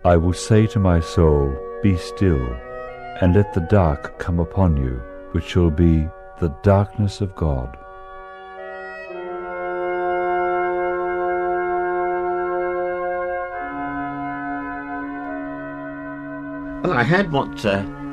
I will say to my soul, be still, and let the dark come upon you, which shall be the darkness of God. Well, I had what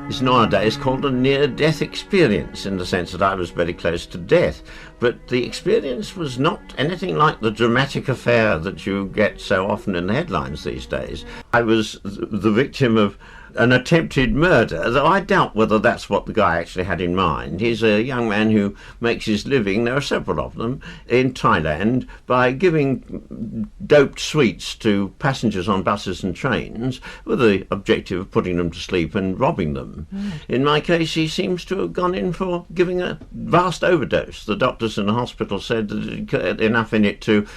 is nowadays called a near-death experience, in the sense that I was very close to death. But the experience was not anything like the dramatic affair that you get so often in the headlines these days. I was the victim of an attempted murder, though I doubt whether that's what the guy actually had in mind. He's a young man who makes his living, there are several of them, in Thailand by giving doped sweets to passengers on buses and trains with the objective of putting them to sleep and robbing them. In my case, he seems to have gone in for giving a vast overdose. The doctors in the hospital said that it had enough in it to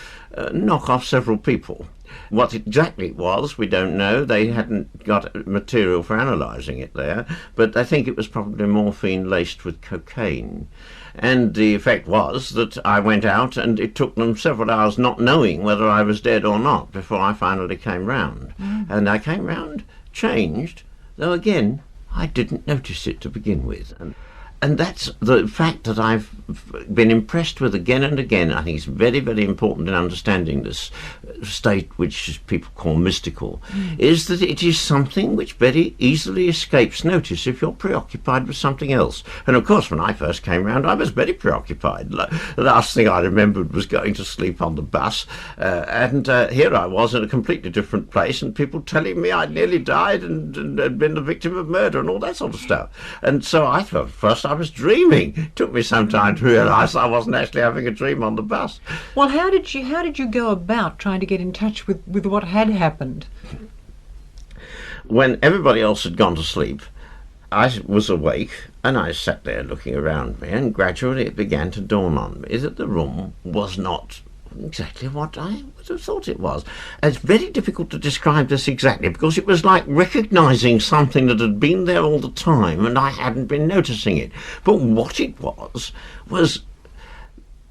knock off several people. What exactly it was, we don't know. They hadn't got material for analysing it there, but I think it was probably morphine laced with cocaine. And the effect was that I went out, and it took them several hours not knowing whether I was dead or not before I finally came round. And I came round changed, though again I didn't notice it to begin with. And that's the fact that I've been impressed with again and again. I think it's very, very important in understanding this state, which people call mystical, is that it is something which very easily escapes notice if you're preoccupied with something else. And of course, when I first came round, I was very preoccupied. The last thing I remembered was going to sleep on the bus. And here I was in a completely different place, and people telling me I'd nearly died and had been the victim of murder and all that sort of stuff. And so I thought, first I was dreaming. It took me some time to realise I wasn't actually having a dream on the bus. Well, how did you go about trying to get in touch with what had happened? When everybody else had gone to sleep, I was awake, and I sat there looking around me, and gradually it began to dawn on me that the room was not exactly what I would have thought it was. It's very difficult to describe this exactly, because it was like recognising something that had been there all the time and I hadn't been noticing it. But what it was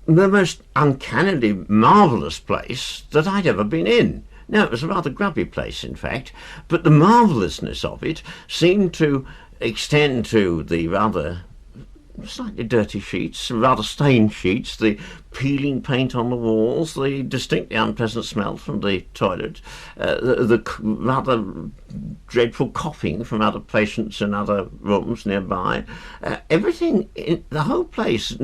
the most uncannily marvellous place that I'd ever been in. Now, it was a rather grubby place, in fact, but the marvellousness of it seemed to extend to the rather slightly dirty sheets, rather stained sheets, the peeling paint on the walls, the distinctly unpleasant smell from the toilet, the rather dreadful coughing from other patients in other rooms nearby. Everything in the whole place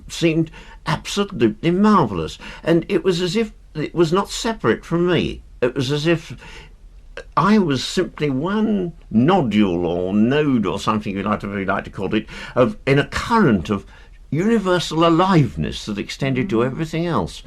seemed absolutely marvellous, and it was as if it was not separate from me. It was as if I was simply one nodule or node or something you like to call it, in a current of universal aliveness that extended to everything else.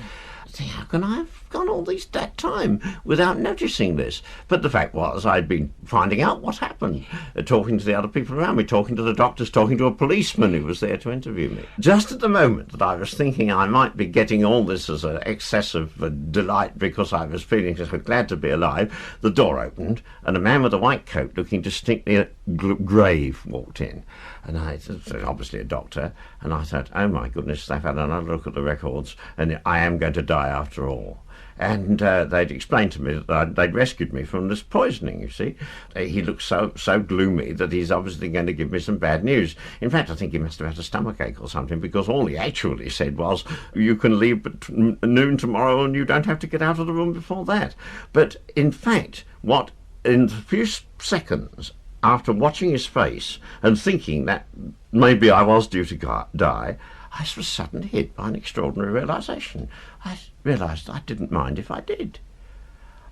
How can I have gone all that time without noticing this? But the fact was, I'd been finding out what happened, talking to the other people around me, talking to the doctors, talking to a policeman who was there to interview me. Just at the moment that I was thinking I might be getting all this as an excess of delight because I was feeling so glad to be alive, the door opened and a man with a white coat looking distinctly grave walked in. And obviously a doctor, and I thought, oh my goodness, they've had another look at the records, and I am going to die after all. And they'd explained to me that they'd rescued me from this poisoning, you see. He looked so gloomy that he's obviously going to give me some bad news. In fact, I think he must have had a stomachache or something, because all he actually said was, you can leave at noon tomorrow and you don't have to get out of the room before that. But in fact, in the few seconds after watching his face and thinking that maybe I was due to die, I was suddenly hit by an extraordinary realisation. I realised I didn't mind if I did.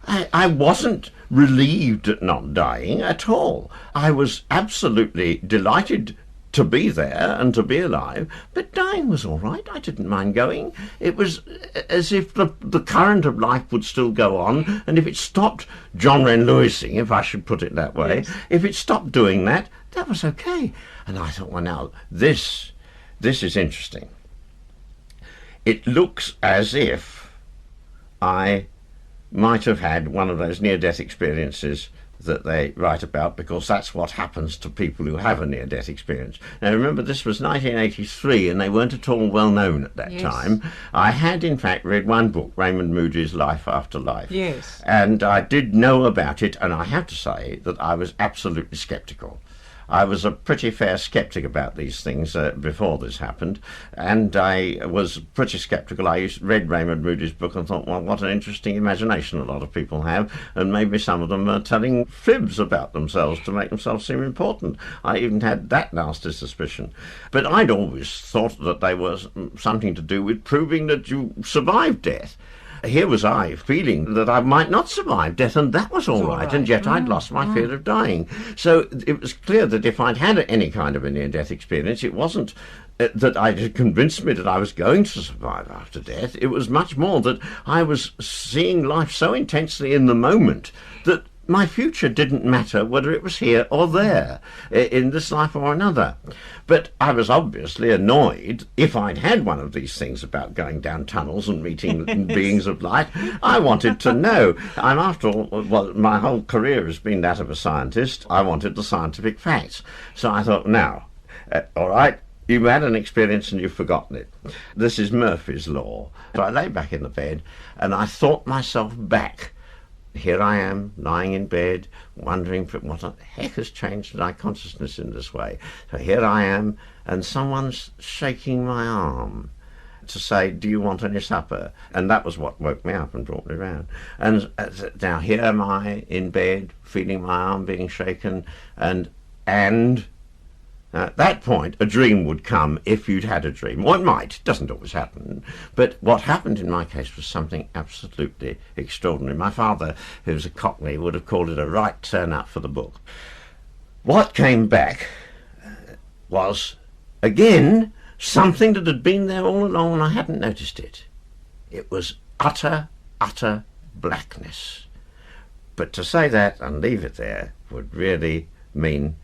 I wasn't relieved at not dying at all. I was absolutely delighted to be there and to be alive, but dying was all right. I didn't mind going. It was as if the current of life would still go on, and if it stopped John Wren Lewising, if I should put it that way, yes, if it stopped doing that, that was okay. And I thought, well, now, this is interesting. It looks as if I might have had one of those near-death experiences that they write about, because that's what happens to people who have a near-death experience. Now remember, this was 1983 and they weren't at all well known at that time. I had in fact read one book, Raymond Moody's Life After Life. Yes. And I did know about it, and I have to say that I was absolutely sceptical. I was a pretty fair sceptic about these things before this happened, and I was pretty sceptical. I read Raymond Moody's book and thought, well, what an interesting imagination a lot of people have, and maybe some of them are telling fibs about themselves to make themselves seem important. I even had that nasty suspicion. But I'd always thought that they were something to do with proving that you survived death. Here was I feeling that I might not survive death, and that was all right, and yet I'd lost my fear of dying. So it was clear that if I'd had any kind of a near-death experience, it wasn't that it had convinced me that I was going to survive after death. It was much more that I was seeing life so intensely in the moment that my future didn't matter whether it was here or there, in this life or another. But I was obviously annoyed if I'd had one of these things about going down tunnels and meeting beings of light. I wanted to know. I'm, after all, well, my whole career has been that of a scientist. I wanted the scientific facts. So I thought, now, all right, you've had an experience and you've forgotten it. This is Murphy's Law. So I lay back in the bed and I thought myself back. Here I am, lying in bed, wondering what the heck has changed my consciousness in this way. So here I am, and someone's shaking my arm to say, do you want any supper? And that was what woke me up and brought me round. And now here am I in bed, feeling my arm being shaken, and at that point, a dream would come if you'd had a dream. Or it might. It doesn't always happen. But what happened in my case was something absolutely extraordinary. My father, who was a Cockney, would have called it a right turn up for the book. What came back was, again, something that had been there all along and I hadn't noticed it. It was utter blackness. But to say that and leave it there would really mean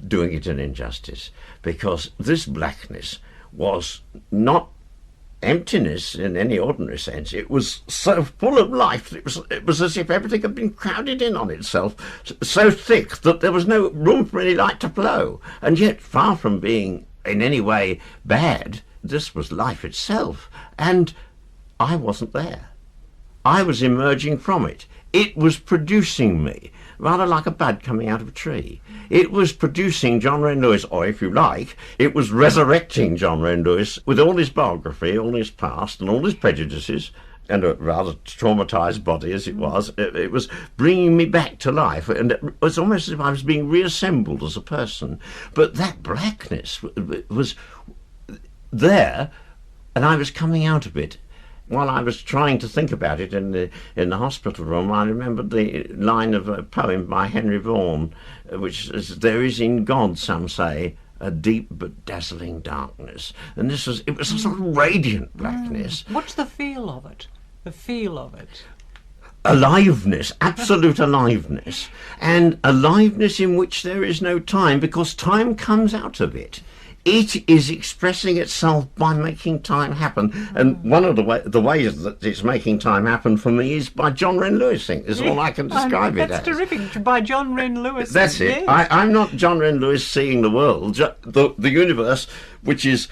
doing it an injustice, because this blackness was not emptiness in any ordinary sense. It was so full of life. It was as if everything had been crowded in on itself, so thick that there was no room for any light to flow. And yet, far from being in any way bad, this was life itself, and I wasn't there. I was emerging from it. It was producing me, rather like a bud coming out of a tree. It was producing John Wren Lewis, or if you like, it was resurrecting John Wren Lewis with all his biography, all his past, and all his prejudices, and a rather traumatised body as it was. It was bringing me back to life, and it was almost as if I was being reassembled as a person. But that blackness was there, and I was coming out of it. While I was trying to think about it in the hospital room, I remembered the line of a poem by Henry Vaughan, which is, "There is in God, some say, a deep but dazzling darkness." And it was a sort of radiant blackness. What's the feel of it? The feel of it? Aliveness, absolute aliveness, and aliveness in which there is no time, because time comes out of it. It is expressing itself by making time happen. And one of the ways that it's making time happen for me is by John Wren Lewis. Is all I can describe it as. That's terrific, by John Wren Lewis. That's it. Yes. I'm not John Wren Lewis seeing the world, the universe, which is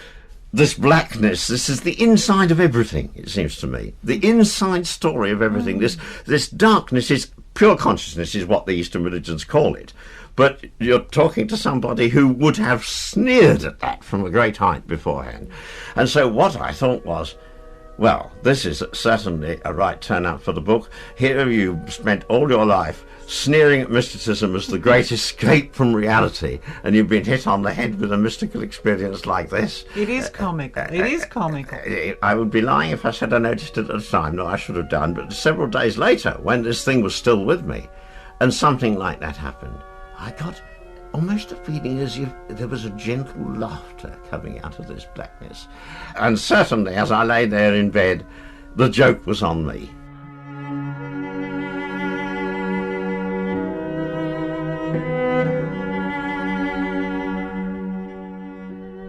this blackness. This is the inside of everything, it seems to me. The inside story of everything. This darkness is pure consciousness, is what the Eastern religions call it. But you're talking to somebody who would have sneered at that from a great height beforehand. And so what I thought was, well, this is certainly a right turn up for the book. Here you spent all your life sneering at mysticism as the great escape from reality, and you've been hit on the head with a mystical experience like this. It is comical. It is comical. I would be lying if I said I noticed it at the time. No, I should have done. But several days later, when this thing was still with me, and something like that happened, I got almost a feeling as if there was a gentle laughter coming out of this blackness. And certainly, as I lay there in bed, the joke was on me.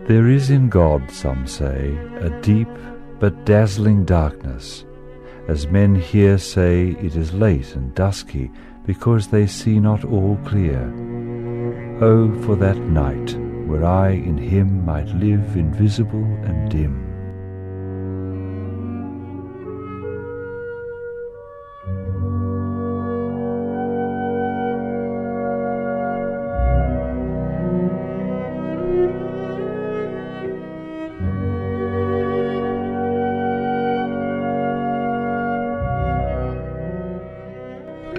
There is in God, some say, a deep but dazzling darkness, as men here say it is late and dusky, because they see not all clear. Oh, for that night, where I in him might live invisible and dim.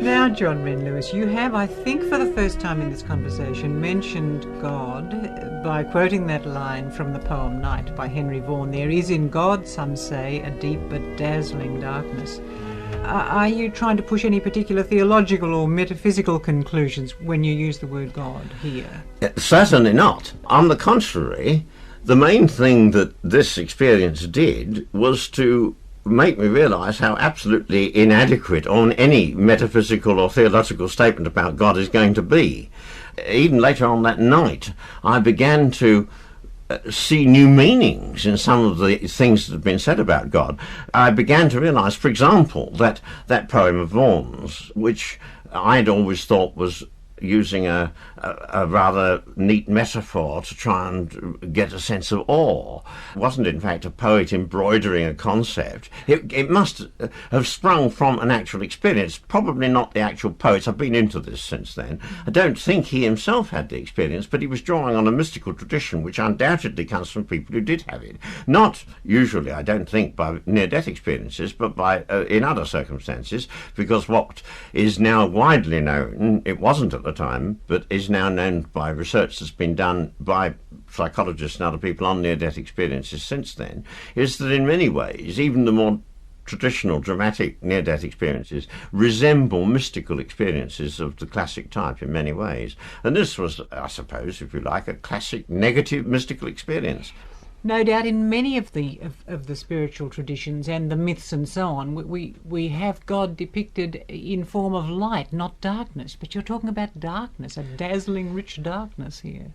Now, John Wren Lewis, you have, I think for the first time in this conversation, mentioned God by quoting that line from the poem Night by Henry Vaughan. There is in God, some say, a deep but dazzling darkness. Are you trying to push any particular theological or metaphysical conclusions when you use the word God here? Certainly not. On the contrary, the main thing that this experience did was to make me realise how absolutely inadequate on any metaphysical or theological statement about God is going to be. Even later on that night, I began to see new meanings in some of the things that have been said about God. I began to realise, for example, that that poem of Vaughan's, which I'd always thought was using a rather neat metaphor to try and get a sense of awe, wasn't in fact a poet embroidering a concept. It must have sprung from an actual experience, probably not the actual poets. I've been into this since then. I don't think he himself had the experience, but he was drawing on a mystical tradition which undoubtedly comes from people who did have it. Not usually, I don't think, by near-death experiences, but by in other circumstances, because what is now widely known, it wasn't at the time, but is now known by research that's been done by psychologists and other people on near-death experiences since then, is that in many ways, even the more traditional dramatic near-death experiences resemble mystical experiences of the classic type in many ways. And this was, I suppose, if you like, a classic negative mystical experience. No doubt in many of the spiritual traditions and the myths and so on, we have God depicted in form of light, not darkness. But you're talking about darkness, a dazzling, rich darkness here.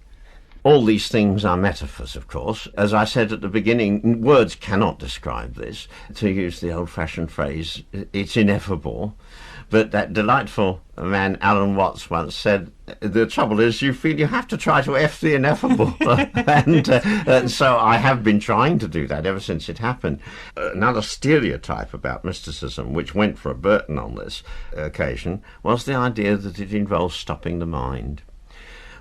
All these things are metaphors, of course. As I said at the beginning, words cannot describe this. To use the old-fashioned phrase, it's ineffable. But that delightful man, Alan Watts, once said, the trouble is you feel you have to try to F the ineffable. and so I have been trying to do that ever since it happened. Another stereotype about mysticism, which went for a Burton on this occasion, was the idea that it involves stopping the mind.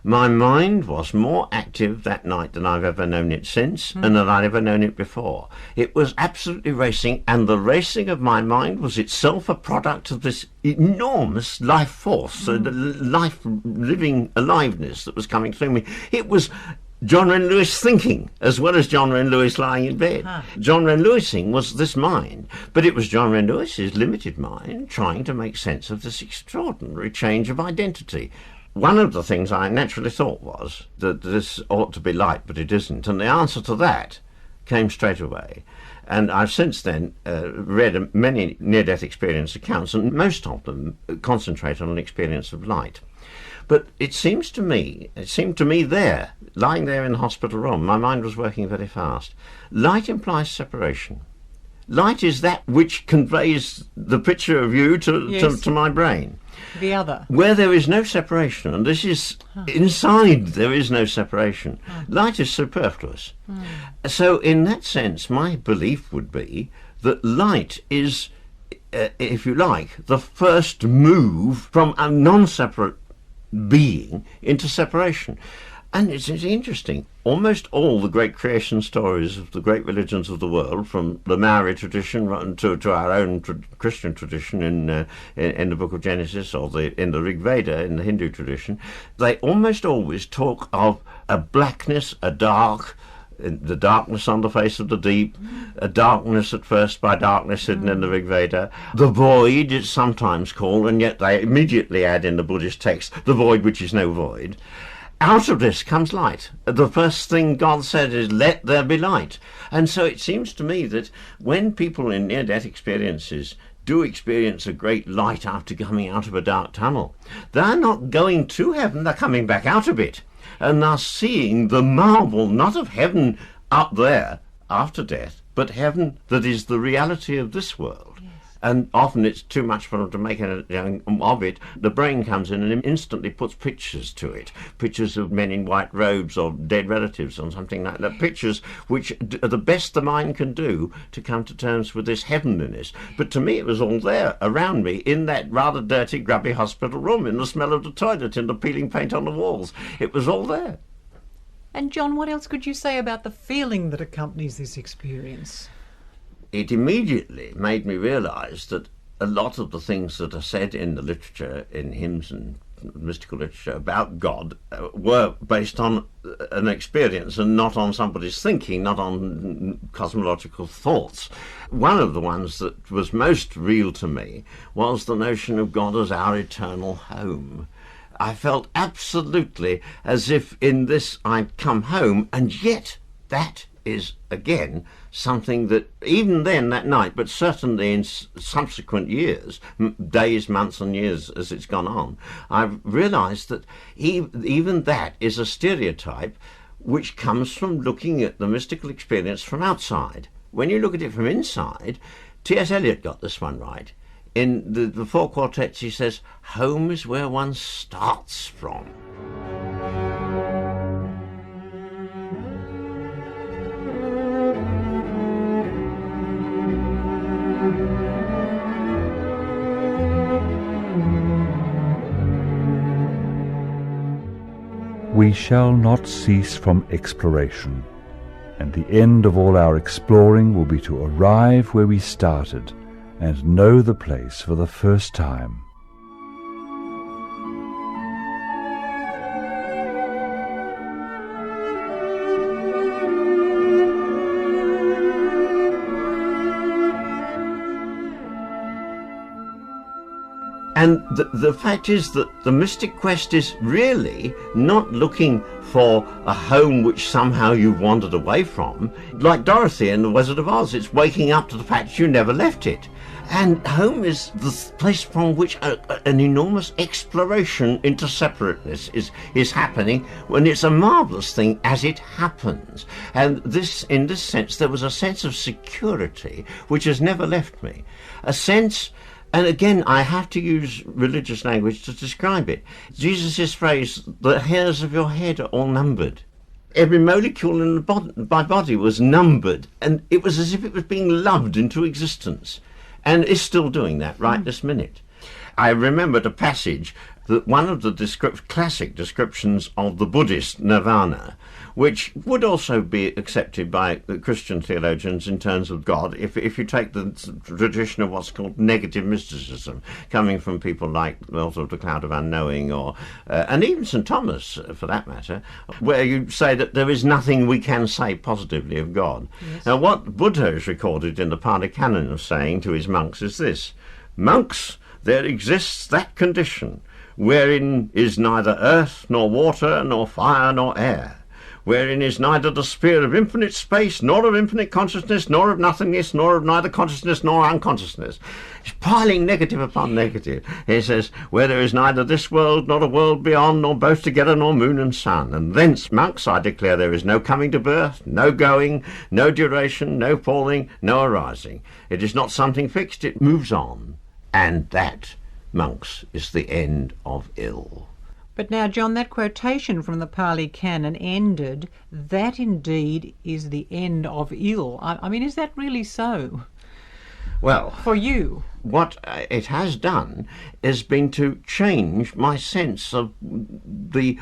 My mind was more active that night than I've ever known it since, and than I'd ever known it before. It was absolutely racing, and the racing of my mind was itself a product of this enormous life force, life living aliveness that was coming through me. It was John Wren Lewis thinking, as well as John Wren Lewis lying in bed. John Wren Lewising was this mind, but it was John Wren Lewis's limited mind trying to make sense of this extraordinary change of identity. One of the things I naturally thought was that this ought to be light, but it isn't. And the answer to that came straight away. And I've since then read many near-death experience accounts, and most of them concentrate on an experience of light. But it seemed to me there, lying there in the hospital room, my mind was working very fast. Light implies separation. Light is that which conveys the picture of you to my brain. The other. Where there is no separation, and this is inside, there is no separation. Light is superfluous. So in that sense, my belief would be that light is, if you like, the first move from a non-separate being into separation. And it's interesting. Almost all the great creation stories of the great religions of the world, from the Maori tradition to our own Christian tradition in the Book of Genesis, or in the Rig Veda in the Hindu tradition, they almost always talk of a blackness, a dark, the darkness on the face of the deep, a darkness at first by darkness hidden in the Rig Veda. The void is sometimes called, and yet they immediately add in the Buddhist text, the void which is no void. Out of this comes light. The first thing God said is, let there be light. And so it seems to me that when people in near-death experiences do experience a great light after coming out of a dark tunnel, they're not going to heaven, they're coming back out of it. And they're seeing the marvel, not of heaven up there after death, but heaven that is the reality of this world. and often it's too much for them to make anything of it. The brain comes in and instantly puts pictures to it, pictures of men in white robes or dead relatives or something like that, pictures which are the best the mind can do to come to terms with this heavenliness. But to me it was all there around me in that rather dirty, grubby hospital room, in the smell of the toilet, in the peeling paint on the walls. It was all there. And John, what else could you say about the feeling that accompanies this experience? It immediately made me realise that a lot of the things that are said in the literature, in hymns and mystical literature about God, were based on an experience and not on somebody's thinking, not on cosmological thoughts. One of the ones that was most real to me was the notion of God as our eternal home. I felt absolutely as if in this I'd come home, and yet that is, again, something that even then, that night, but certainly in subsequent years, days, months and years as it's gone on, I've realised that even that is a stereotype which comes from looking at the mystical experience from outside. When you look at it from inside, T.S. Eliot got this one right. In the four quartets he says, home is where one starts from. We shall not cease from exploration, and the end of all our exploring will be to arrive where we started and know the place for the first time. And the fact is that the mystic quest is really not looking for a home which somehow you've wandered away from. Like Dorothy in The Wizard of Oz, it's waking up to the fact you never left it. And home is the place from which an enormous exploration into separateness is happening, when it's a marvellous thing as it happens. And this, in this sense, there was a sense of security which has never left me. A sense... And again, I have to use religious language to describe it. Jesus' phrase, the hairs of your head are all numbered. Every molecule in my body was numbered, and it was as if it was being loved into existence, and is still doing that right this minute. I remembered a passage, that one of the classic descriptions of the Buddhist nirvana, which would also be accepted by the Christian theologians in terms of God, if you take the tradition of what's called negative mysticism, coming from people like the author of The Cloud of Unknowing, or and even St. Thomas, for that matter, where you say that there is nothing we can say positively of God. Yes. Now, what Buddha is recorded in the Pali Canon of saying to his monks is this: monks, there exists that condition wherein is neither earth nor water nor fire nor air, wherein is neither the sphere of infinite space nor of infinite consciousness nor of nothingness nor of neither consciousness nor unconsciousness. It's piling negative upon negative. He says, where there is neither this world nor a world beyond, nor both together nor moon and sun. And thence, monks, I declare there is no coming to birth, no going, no duration, no falling, no arising. It is not something fixed, it moves on. And that, monks, is the end of ill. But now, John, that quotation from the Pali Canon ended, that indeed is the end of ill. I mean, is that really so? Well, for you? What it has done has been to change my sense of the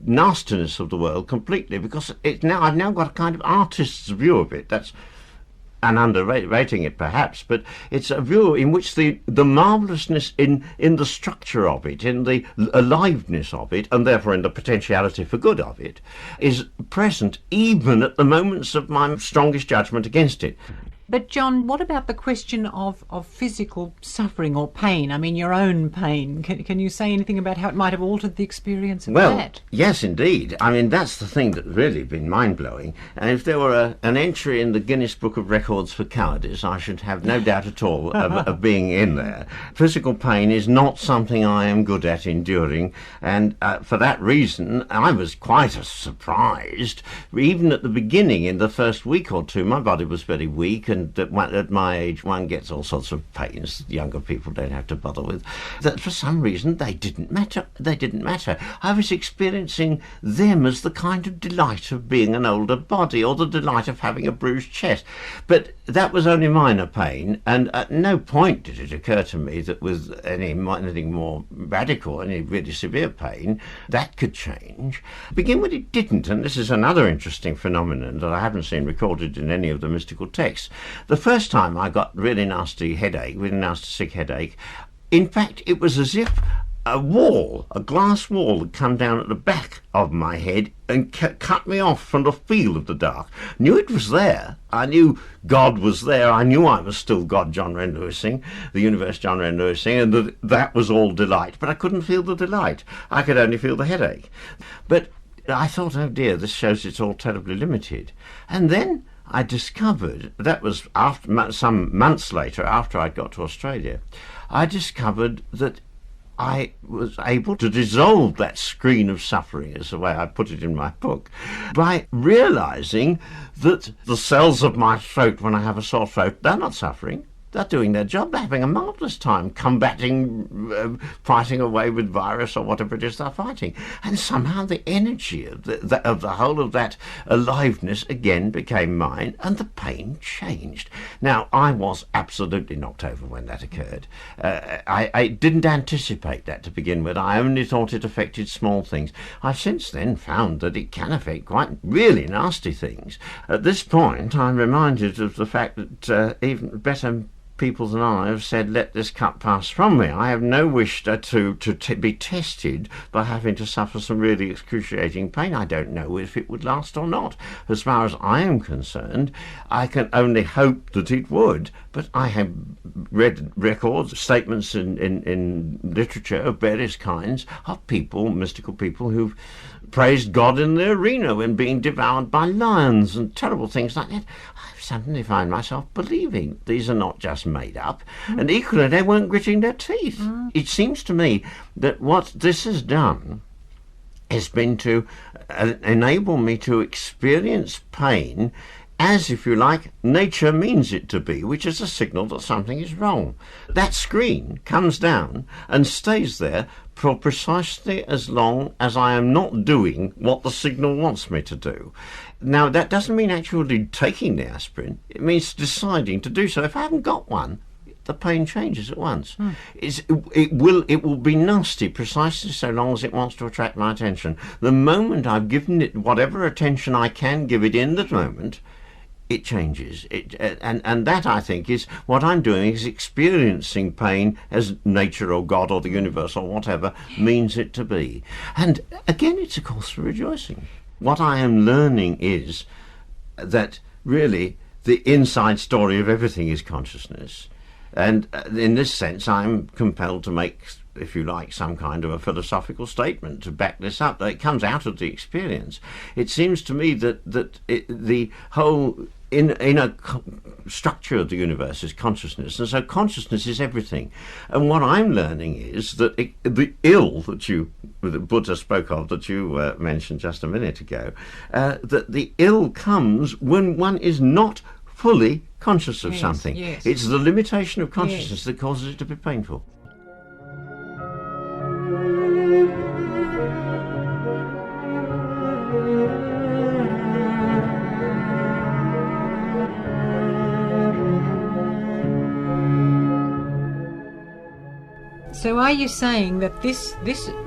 nastiness of the world completely, because I've now got a kind of artist's view of it. That's and underrating it perhaps, but it's a view in which the marvellousness in the structure of it, in the aliveness of it, and therefore in the potentiality for good of it, is present even at the moments of my strongest judgment against it. But John, what about the question of physical suffering or pain? I mean, your own pain. Can you say anything about how it might have altered the experience of that? Well, yes, indeed. I mean, that's the thing that's really been mind-blowing. And if there were an entry in the Guinness Book of Records for cowardice, I should have no doubt at all of being in there. Physical pain is not something I am good at enduring, and for that reason, I was quite surprised. Even at the beginning, in the first week or two, my body was very weak, and that at my age one gets all sorts of pains younger people don't have to bother with, that for some reason they didn't matter. I was experiencing them as the kind of delight of being an older body, or the delight of having a bruised chest. But that was only minor pain, and at no point did it occur to me that with anything more radical, any really severe pain, that could change. To begin with, it didn't, and this is another interesting phenomenon that I haven't seen recorded in any of the mystical texts. The first time I got really nasty headache, really nasty sick headache, in fact, it was as if a glass wall had come down at the back of my head and cut me off from the feel of the dark. Knew it was there. I knew God was there. I knew I was still God, John Wren Lewising, the universe John Wren Lewising, and that was all delight. But I couldn't feel the delight. I could only feel the headache. But I thought, oh dear, this shows it's all terribly limited. And then I discovered, that was after some months later, after I'd got to Australia, I discovered that I was able to dissolve that screen of suffering, is the way I put it in my book, by realizing that the cells of my throat, when I have a sore throat, they're not suffering. They're doing their job. They're having a marvellous time combating, fighting away with virus or whatever it is they're fighting. And somehow the energy of the whole of that aliveness again became mine, and the pain changed. Now, I was absolutely knocked over when that occurred. I didn't anticipate that to begin with. I only thought it affected small things. I've since then found that it can affect quite really nasty things. At this point, I'm reminded of the fact that even better people than I have said, let this cup pass from me. I have no wish to be tested by having to suffer some really excruciating pain. I don't know if it would last or not. As far as I am concerned, I can only hope that it would. But I have read records, statements in literature of various kinds of people, mystical people, who've praised God in the arena when being devoured by lions and terrible things like that. I suddenly find myself believing these are not just made up, and equally they weren't gritting their teeth. It seems to me that what this has done has been to enable me to experience pain as, if you like, nature means it to be, which is a signal that something is wrong. That screen comes down and stays there for precisely as long as I am not doing what the signal wants me to do. Now, that doesn't mean actually taking the aspirin. It means deciding to do so. If I haven't got one, the pain changes at once. It will be nasty precisely so long as it wants to attract my attention. The moment I've given it whatever attention I can give it in that moment, it changes. And that, I think, is what I'm doing, is experiencing pain as nature or God or the universe or whatever means it to be. And again, it's a cause for rejoicing. What I am learning is that really the inside story of everything is consciousness. And in this sense, I'm compelled to make, if you like, some kind of a philosophical statement to back this up. It comes out of the experience. It seems to me that the whole inner structure of the universe is consciousness, and so consciousness is everything. And what I'm learning is that the ill that Buddha spoke of, that you mentioned just a minute ago, that the ill comes when one is not fully conscious of something. Yes. It's the limitation of consciousness that causes it to be painful. So are you saying that this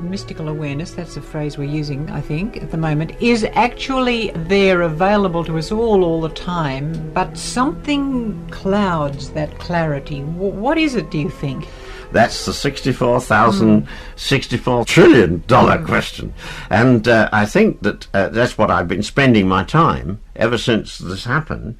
mystical awareness, that's a phrase we're using, I think, at the moment, is actually there, available to us all the time, but something clouds that clarity? What is it, do you think? That's the $64 trillion question. And I think that that's what I've been spending my time ever since this happened,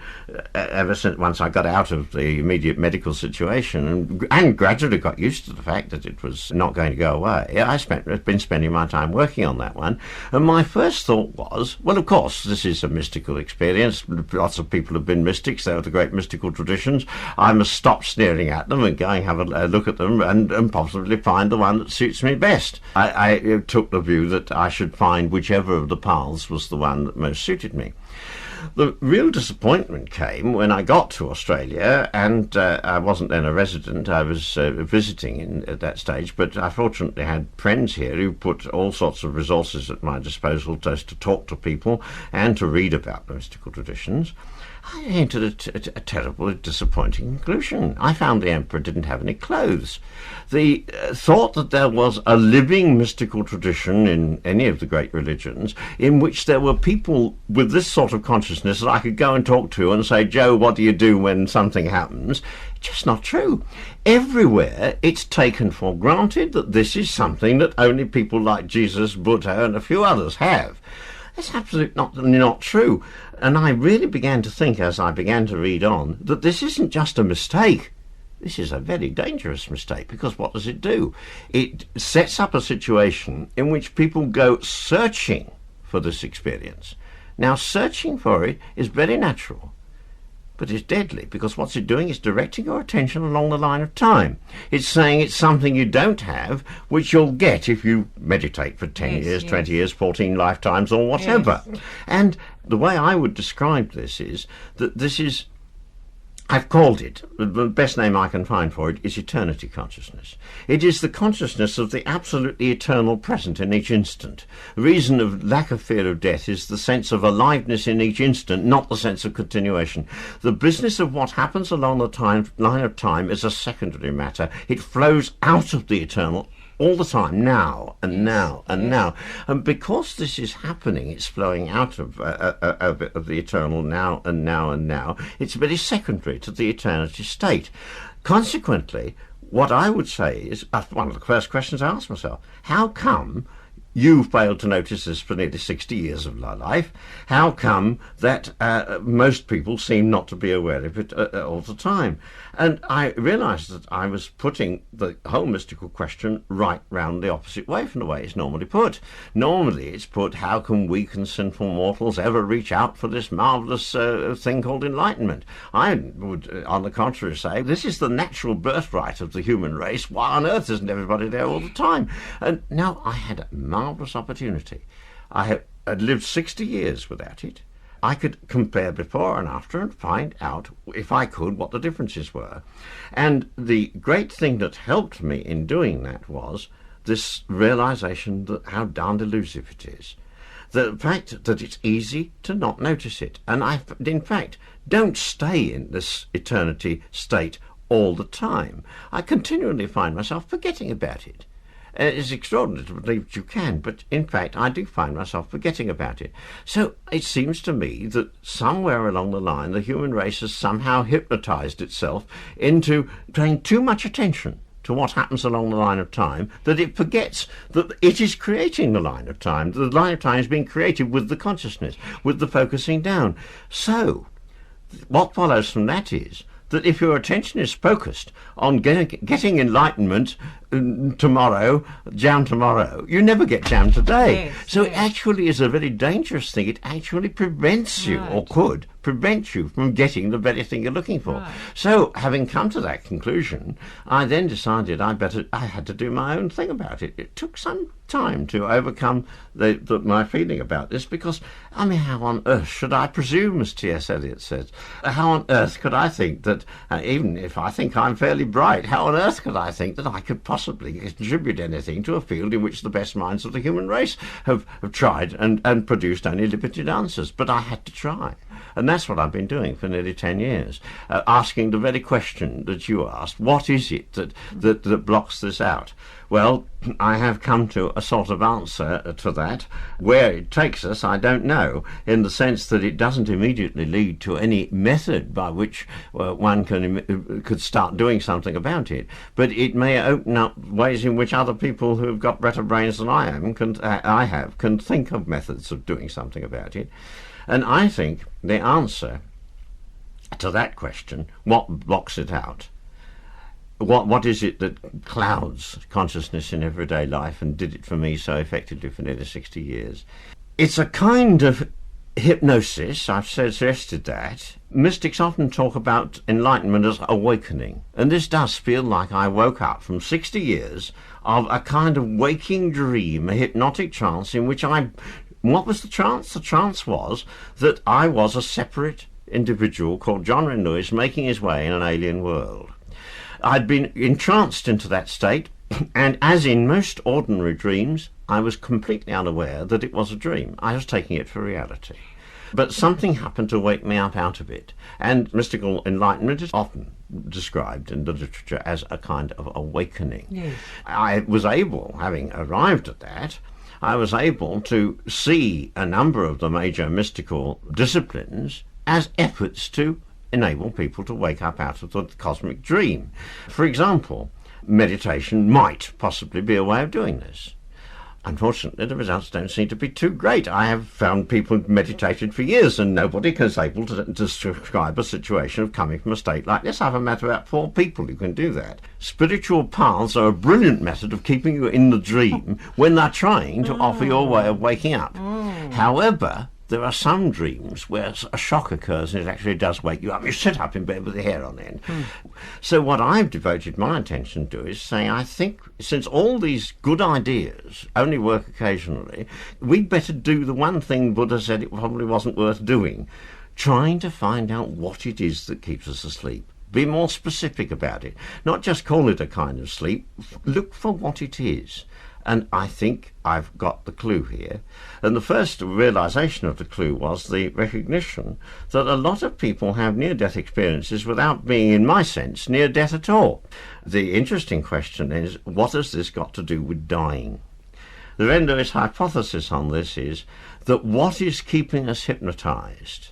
ever since once I got out of the immediate medical situation and gradually got used to the fact that it was not going to go away. I've been spending my time working on that one. And my first thought was, well, of course, this is a mystical experience. Lots of people have been mystics. They are the great mystical traditions. I must stop sneering at them and go and have a look at them and possibly find the one that suits me best. I took the view that I should find whichever of the paths was the one that most suited me. the real disappointment came when I got to Australia, and I wasn't then a resident, I was visiting at that stage, but I fortunately had friends here who put all sorts of resources at my disposal just to talk to people and to read about the mystical traditions. I came to a terribly disappointing conclusion. I found the emperor didn't have any clothes. The thought that there was a living mystical tradition in any of the great religions in which there were people with this sort of consciousness that I could go and talk to and say, Joe, what do you do when something happens? Just not true. Everywhere it's taken for granted that this is something that only people like Jesus, Buddha, and a few others have. That's absolutely not true. And I really began to think, as I began to read on, that this isn't just a mistake. This is a very dangerous mistake, because what does it do? It sets up a situation in which people go searching for this experience. Now, searching for it is very natural, but it's deadly, because what's it doing is directing your attention along the line of time. It's saying it's something you don't have, which you'll get if you meditate for 10 years, 20 years, 14 lifetimes, or whatever. Yes. And the way I would describe this is that this is, I've called it, the best name I can find for it is eternity consciousness. It is the consciousness of the absolutely eternal present in each instant. The reason of lack of fear of death is the sense of aliveness in each instant, not the sense of continuation. The business of what happens along the line of time is a secondary matter. It flows out of the eternal all the time, now and now and now. And because this is happening, it's flowing out of the eternal now and now and now. It's very secondary to the eternity state. Consequently, what I would say is, one of the first questions I asked myself, how come you failed to notice this for nearly 60 years of my life? How come that most people seem not to be aware of it all the time? And I realised that I was putting the whole mystical question right round the opposite way from the way it's normally put. Normally it's put, how can weak and sinful mortals ever reach out for this marvellous thing called enlightenment? I would, on the contrary, say, this is the natural birthright of the human race. Why on earth isn't everybody there all the time? And now I had a marvellous opportunity. I had lived 60 years without it. I could compare before and after and find out, if I could, what the differences were. And the great thing that helped me in doing that was this realization that how darned elusive it is. The fact that it's easy to not notice it. And I, in fact, don't stay in this eternity state all the time. I continually find myself forgetting about it. It's extraordinary to believe that you can, but in fact I do find myself forgetting about it. So it seems to me that somewhere along the line the human race has somehow hypnotized itself into paying too much attention to what happens along the line of time, that it forgets that it is creating the line of time. The line of time is being created with the consciousness, with the focusing down. So what follows from that is that if your attention is focused on getting enlightenment tomorrow, jammed tomorrow, you never get jammed today. Yes, so yes. It actually is a very dangerous thing. It actually prevents you, or could prevent you from getting the very thing you're looking for. Right. So, having come to that conclusion, I then decided I had to do my own thing about it. It took some time to overcome my feeling about this, because, I mean, how on earth should I presume, as T.S. Eliot says? How on earth could I think that, even if I think I'm fairly bright, how on earth could I think that I could possibly contribute anything to a field in which the best minds of the human race have tried and produced only limited answers? But I had to try. And that's what I've been doing for nearly 10 years, asking the very question that you asked, what is it that blocks this out? Well, I have come to a sort of answer to that. Where it takes us, I don't know, in the sense that it doesn't immediately lead to any method by which one could start doing something about it. But it may open up ways in which other people who have got better brains than I have can think of methods of doing something about it. And I think the answer to that question, what blocks it out, what is it that clouds consciousness in everyday life and did it for me so effectively for nearly 60 years? It's a kind of hypnosis. I've suggested that. Mystics often talk about enlightenment as awakening, and this does feel like I woke up from 60 years of a kind of waking dream, a hypnotic trance in which I What was the trance? The trance was that I was a separate individual called John Wren Lewis making his way in an alien world. I'd been entranced into that state, and as in most ordinary dreams, I was completely unaware that it was a dream. I was taking it for reality. But something happened to wake me up out of it. And mystical enlightenment is often described in the literature as a kind of awakening. Yes. I was able, having arrived at that, I was able to see a number of the major mystical disciplines as efforts to enable people to wake up out of the cosmic dream. For example, meditation might possibly be a way of doing this. Unfortunately, the results don't seem to be too great. I have found people meditated for years and nobody is able to describe a situation of coming from a state like this. I've met about 4 people who can do that. Spiritual paths are a brilliant method of keeping you in the dream when they're trying to offer you a way of waking up. However, there are some dreams where a shock occurs and it actually does wake you up. You sit up in bed with your hair on end. So what I've devoted my attention to is saying, I think since all these good ideas only work occasionally, we'd better do the one thing Buddha said it probably wasn't worth doing, trying to find out what it is that keeps us asleep. Be more specific about it. Not just call it a kind of sleep. Look for what it is. And I think I've got the clue here. And the first realization of the clue was the recognition that a lot of people have near-death experiences without being, in my sense, near-death at all. The interesting question is, what has this got to do with dying? The Wren Lewis hypothesis on this is that what is keeping us hypnotized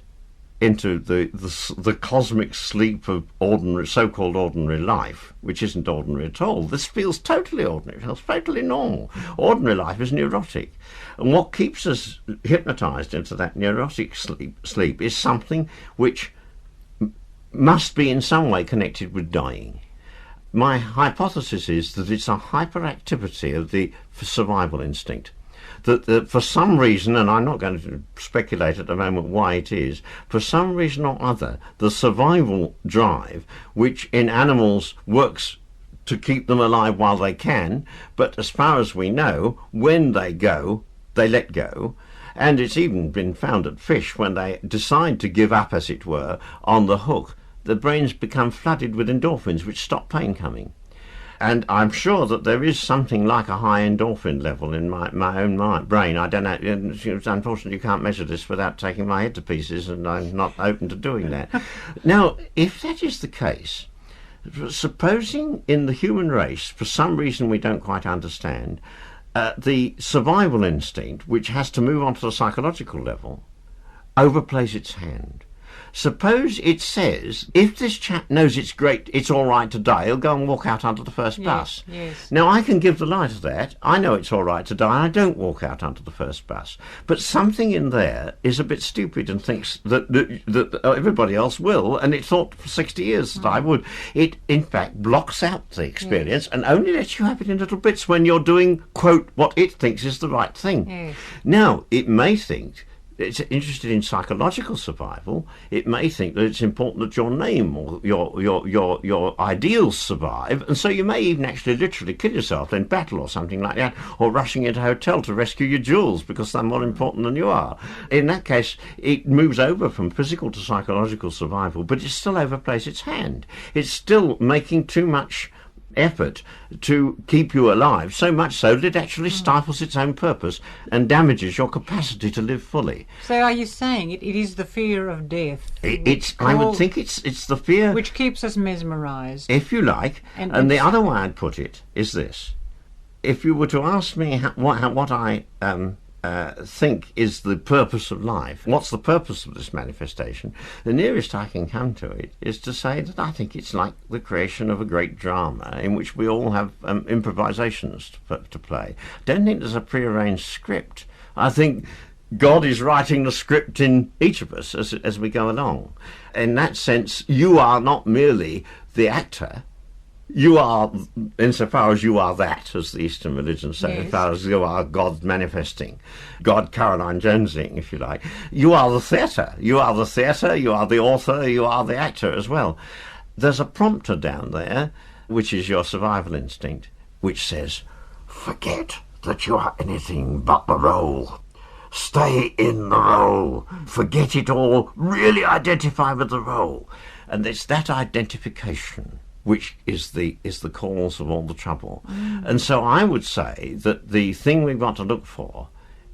into the cosmic sleep of ordinary, so-called ordinary life, which isn't ordinary at all. This feels totally ordinary, it feels totally normal. Ordinary life is neurotic. And what keeps us hypnotized into that neurotic sleep is something which must be in some way connected with dying. My hypothesis is that it's a hyperactivity of the survival instinct. That for some reason, and I'm not going to speculate at the moment why it is, for some reason or other, the survival drive, which in animals works to keep them alive while they can, but as far as we know, when they go, they let go. And it's even been found that fish, when they decide to give up, as it were, on the hook, the brains become flooded with endorphins, which stop pain coming. And I'm sure that there is something like a high endorphin level in my own brain. I don't know. Unfortunately, you can't measure this without taking my head to pieces, and I'm not open to doing that. Now, if that is the case, supposing in the human race, for some reason we don't quite understand, the survival instinct, which has to move on to the psychological level, overplays its hand. Suppose it says, if this chap knows it's great, it's all right to die, he'll go and walk out onto the first bus. Yes. Now, I can give the lie to that. I know it's all right to die, and I don't walk out onto the first bus. But something in there is a bit stupid and thinks that everybody else will, and it thought for 60 years that I would. It, in fact, blocks out the experience and only lets you have it in little bits when you're doing, quote, what it thinks is the right thing. Yes. Now, it may think it's interested in psychological survival. It may think that it's important that your name or your ideals survive, and so you may even actually literally kill yourself in battle or something like that, or rushing into a hotel to rescue your jewels because they're more important than you are. In that case, it moves over from physical to psychological survival, but it still overplays its hand. It's still making too much effort to keep you alive, so much so that it actually stifles its own purpose and damages your capacity to live fully. So are you saying it is the fear of death? I would think it's the fear which keeps us mesmerised, if you like. And the other way I'd put it is this: if you were to ask me what I think is the purpose of life, what's the purpose of this manifestation, the nearest I can come to it is to say that I think it's like the creation of a great drama in which we all have improvisations to play. I don't think there's a prearranged script. I think God is writing the script in each of us as we go along. In that sense, you are not merely the actor. You are, insofar as you are that, as the Eastern religions say, yes, as far as you are God manifesting, God Caroline Jonesing, if you like. You are the theatre. You are the theatre, you are the author, you are the actor as well. There's a prompter down there, which is your survival instinct, which says, forget that you are anything but the role. stay in the role, forget it all, really identify with the role. And it's that identification which is the cause of all the trouble. And so I would say that the thing we've got to look for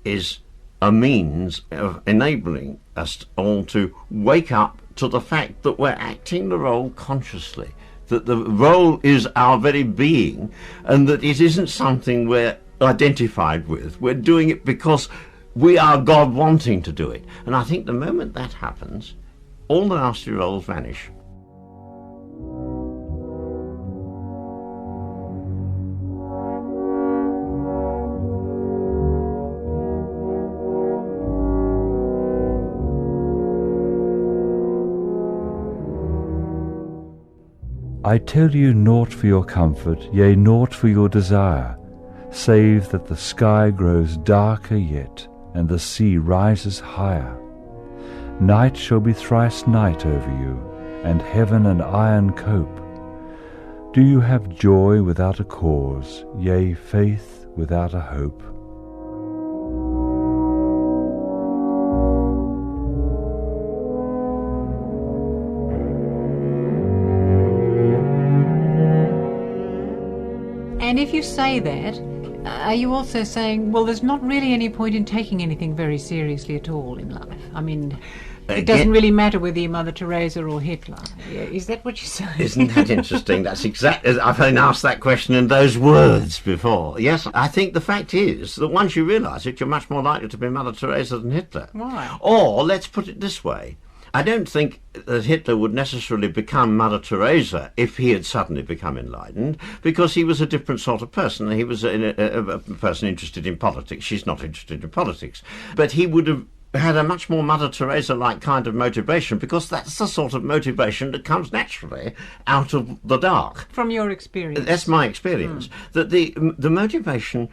is a means of enabling us all to wake up to the fact that we're acting the role consciously, that the role is our very being, and that it isn't something we're identified with. We're doing it because we are God wanting to do it. And I think the moment that happens, all the nasty roles vanish. I tell you naught for your comfort, yea, naught for your desire, save that the sky grows darker yet, and the sea rises higher. Night shall be thrice night over you, and heaven an iron cope. Do you have joy without a cause, yea, faith without a hope? And if you say that, are you also saying, well, there's not really any point in taking anything very seriously at all in life? I mean, it doesn't really matter whether you're Mother Teresa or Hitler. Is that what you're saying? Isn't that interesting? That's exactly. I've been asked that question in those words before. Yes, I think the fact is that once you realise it, you're much more likely to be Mother Teresa than Hitler. Why? Or, let's put it this way. I don't think that Hitler would necessarily become Mother Teresa if he had suddenly become enlightened, because he was a different sort of person. He was a person interested in politics. She's not interested in politics. But he would have had a much more Mother Teresa-like kind of motivation, because that's the sort of motivation that comes naturally out of the dark. From your experience? That's my experience. That the motivation...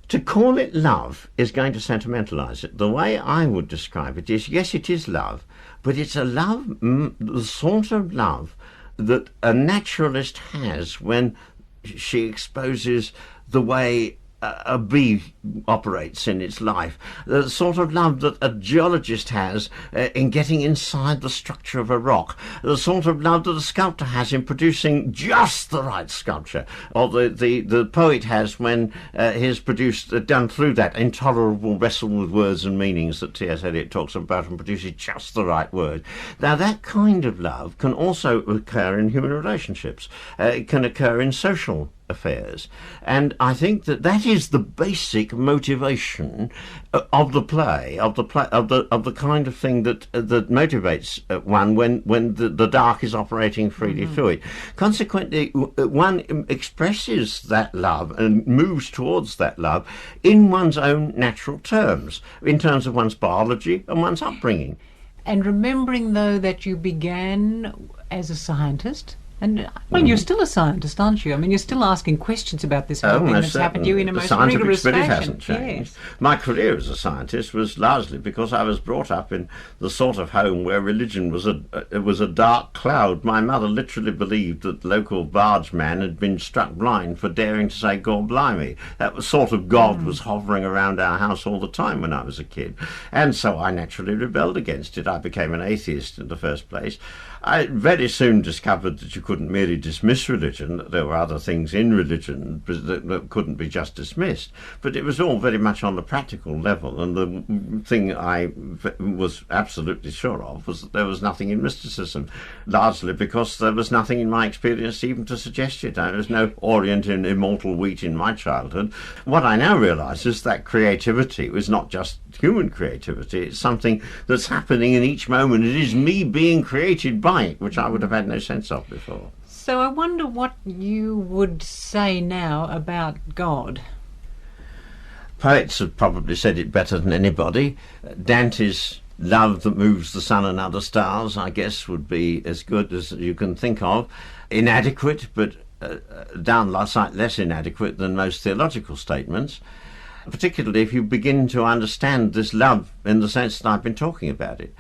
To call it love is going to sentimentalise it. The way I would describe it is, yes, it is love, but it's a love, the sort of love that a naturalist has when she exposes the way a bee operates in its life, the sort of love that a geologist has in getting inside the structure of a rock, the sort of love that a sculptor has in producing just the right sculpture, or the poet has when he has done through that intolerable wrestle with words and meanings that T.S. Eliot talks about, and produces just the right word. Now, that kind of love can also occur in human relationships. It can occur in social affairs, and I think that is the basic motivation of the play, of the kind of thing that motivates one when the dark is operating freely through it. Consequently, one expresses that love and moves towards that love in one's own natural terms, in terms of one's biology and one's upbringing. And remembering, though, that you began as a scientist. And, well, you're still a scientist, aren't you? I mean, you're still asking questions about this whole thing that's happened to you in a most rigorous fashion. The scientific spirit hasn't changed. Yes. My career as a scientist was largely because I was brought up in the sort of home where religion was a dark cloud. My mother literally believed that the local bargeman had been struck blind for daring to say, "God blimey." That was sort of God was hovering around our house all the time when I was a kid. And so I naturally rebelled against it. I became an atheist in the first place. I very soon discovered that you couldn't merely dismiss religion, that there were other things in religion that couldn't be just dismissed. But it was all very much on the practical level, and the thing I was absolutely sure of was that there was nothing in mysticism, largely because there was nothing in my experience even to suggest it. There was no orient in immortal wheat in my childhood. What I now realise is that creativity was not just human creativity, it's something that's happening in each moment. It is me being created by it, which I would have had no sense of before. So I wonder what you would say now about God. Poets have probably said it better than anybody. Dante's love that moves the sun and other stars, I guess, would be as good as you can think of. Inadequate, but downright less inadequate than most theological statements, particularly if you begin to understand this love in the sense that I've been talking about it.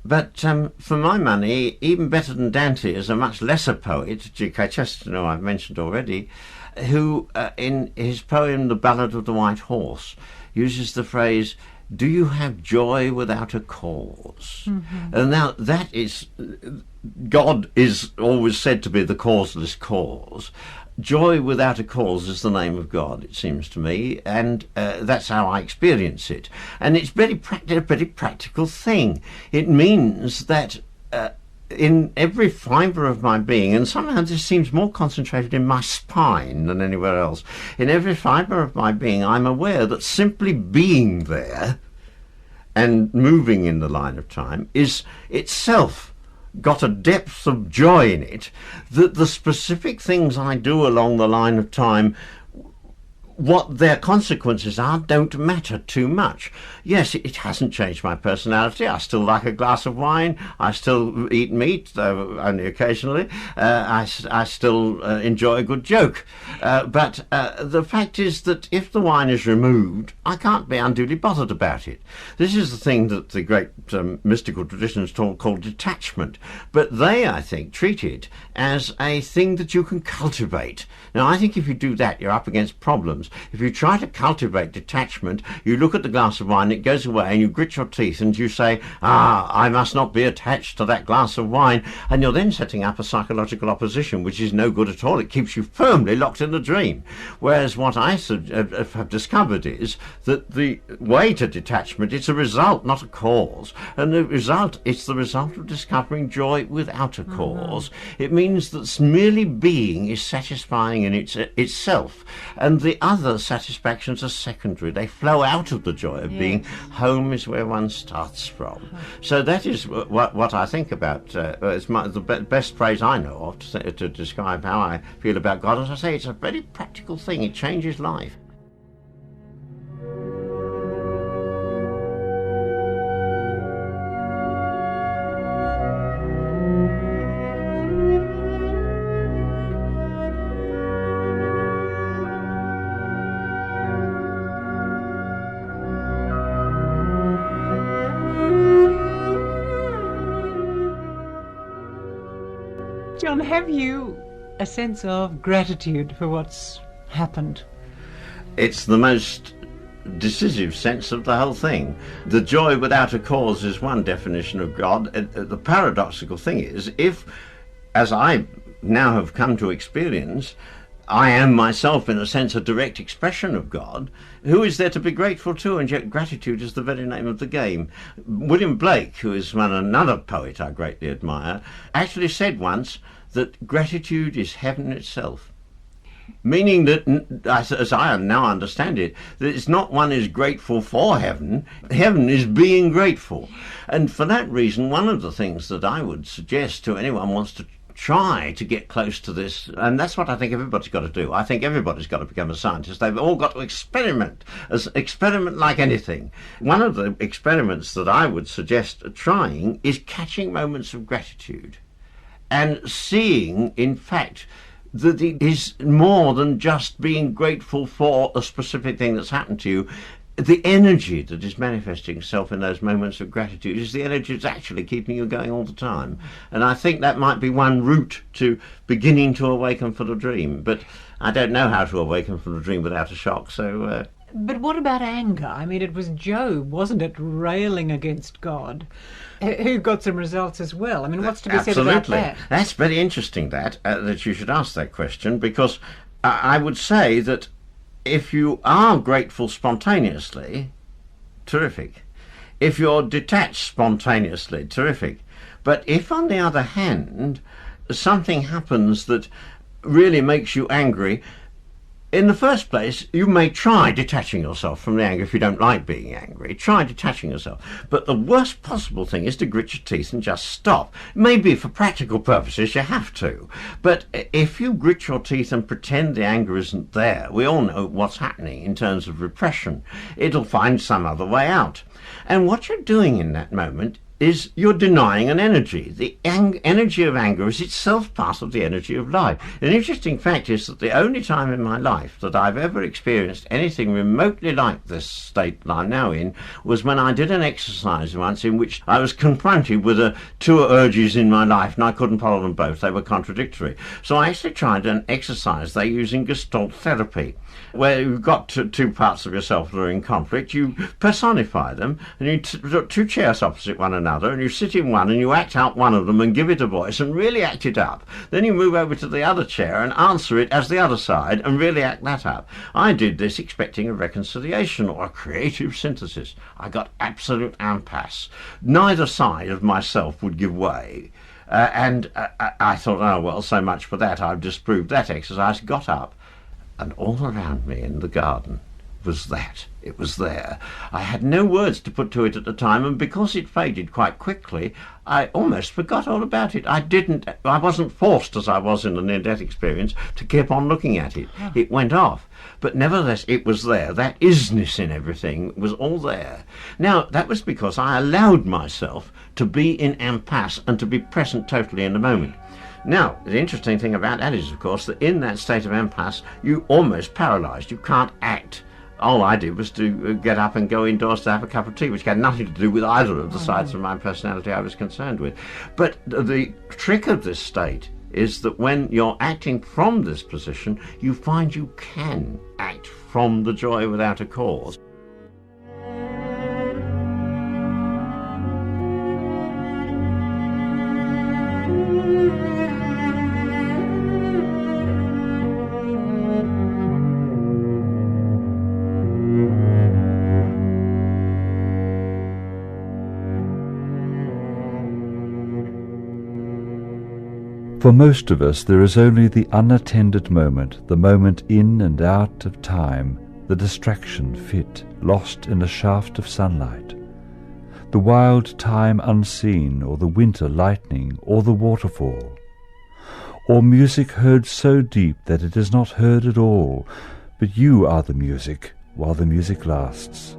But for my money, even better than Dante is a much lesser poet, G.K. Chesterton, who I've mentioned already, who in his poem The Ballad of the White Horse uses the phrase, do you have joy without a cause? And now that is, God is always said to be the causeless cause. Joy without a cause is the name of God, it seems to me, and that's how I experience it. And it's a very practical thing. It means that in every fibre of my being, and somehow this seems more concentrated in my spine than anywhere else, in every fibre of my being I'm aware that simply being there and moving in the line of time is itself got a depth of joy in it, that the specific things I do along the line of time, what their consequences are, don't matter too much. Yes, it hasn't changed my personality. I still like a glass of wine. I still eat meat, though only occasionally. I still enjoy a good joke. But the fact is that if the wine is removed, I can't be unduly bothered about it. This is the thing that the great mystical traditions called detachment. But they, I think, treat it as a thing that you can cultivate. Now, I think if you do that, you're up against problems. If you try to cultivate detachment, you look at the glass of wine, it goes away, and you grit your teeth and you say, I must not be attached to that glass of wine. And you're then setting up a psychological opposition, which is no good at all. It keeps you firmly locked in the dream. Whereas what I have discovered is that the way to detachment, it's a result, not a cause. And it's the result of discovering joy without a cause. It means that merely being is satisfying in itself. And the other satisfactions are secondary. They flow out of the joy of being. Home is where one starts from. So that is what I think about. It's the best phrase I know of to describe how I feel about God. As I say, it's a very practical thing. It changes life. John, have you a sense of gratitude for what's happened? It's the most decisive sense of the whole thing. The joy without a cause is one definition of God. The paradoxical thing is, if, as I now have come to experience, I am myself, in a sense, a direct expression of God, who is there to be grateful to? And yet gratitude is the very name of the game. William Blake, who is another poet I greatly admire, actually said once that gratitude is heaven itself. Meaning that, as I now understand it, that it's not one is grateful for heaven, heaven is being grateful. And for that reason, one of the things that I would suggest to anyone who wants to try to get close to this, and that's what I think everybody's got to do. I think everybody's got to become a scientist. They've all got to experiment like anything. One of the experiments that I would suggest trying is catching moments of gratitude and seeing, in fact, that it is more than just being grateful for a specific thing that's happened to you. The energy that is manifesting itself in those moments of gratitude is the energy that's actually keeping you going all the time. And I think that might be one route to beginning to awaken from the dream. But I don't know how to awaken from the dream without a shock, so... But what about anger? I mean, it was Job, wasn't it, railing against God, who got some results as well. I mean, what's to be said about that? That's very interesting, that you should ask that question, because I would say that if you are grateful spontaneously, terrific. If you're detached spontaneously, terrific. But if, on the other hand, something happens that really makes you angry, in the first place, you may try detaching yourself from the anger if you don't like being angry. Try detaching yourself. But the worst possible thing is to grit your teeth and just stop. Maybe for practical purposes you have to. But if you grit your teeth and pretend the anger isn't there, we all know what's happening in terms of repression. It'll find some other way out. And what you're doing in that moment is you're denying an energy. The energy of anger is itself part of the energy of life. An interesting fact is that the only time in my life that I've ever experienced anything remotely like this state that I'm now in was when I did an exercise once in which I was confronted with two urges in my life, and I couldn't follow them both. They were contradictory. So I actually tried an exercise they use in Gestalt therapy, where you've got two parts of yourself that are in conflict. You personify them, and you put two chairs opposite one another, and you sit in one and you act out one of them and give it a voice and really act it up. Then you move over to the other chair and answer it as the other side and really act that up. I did this expecting a reconciliation or a creative synthesis. I got absolute impasse. Neither side of myself would give way. And I thought, oh, well, so much for that. I've disproved that exercise. Got up, and all around me in the garden was that. It was there. I had no words to put to it at the time, and because it faded quite quickly, I almost forgot all about it. I wasn't forced, as I was in the near-death experience, to keep on looking at it. It went off. But nevertheless, it was there. That isness in everything was all there. Now, that was because I allowed myself to be in impasse and to be present totally in the moment. Now, the interesting thing about that is, of course, that in that state of impasse, you're almost paralysed. You can't act. All I did was to get up and go indoors to have a cup of tea, which had nothing to do with either of the sides of my personality I was concerned with. But the trick of this state is that when you're acting from this position, you find you can act from the joy without a cause. For most of us there is only the unattended moment, the moment in and out of time, the distraction fit, lost in a shaft of sunlight, the wild time unseen, or the winter lightning, or the waterfall, or music heard so deep that it is not heard at all, but you are the music while the music lasts.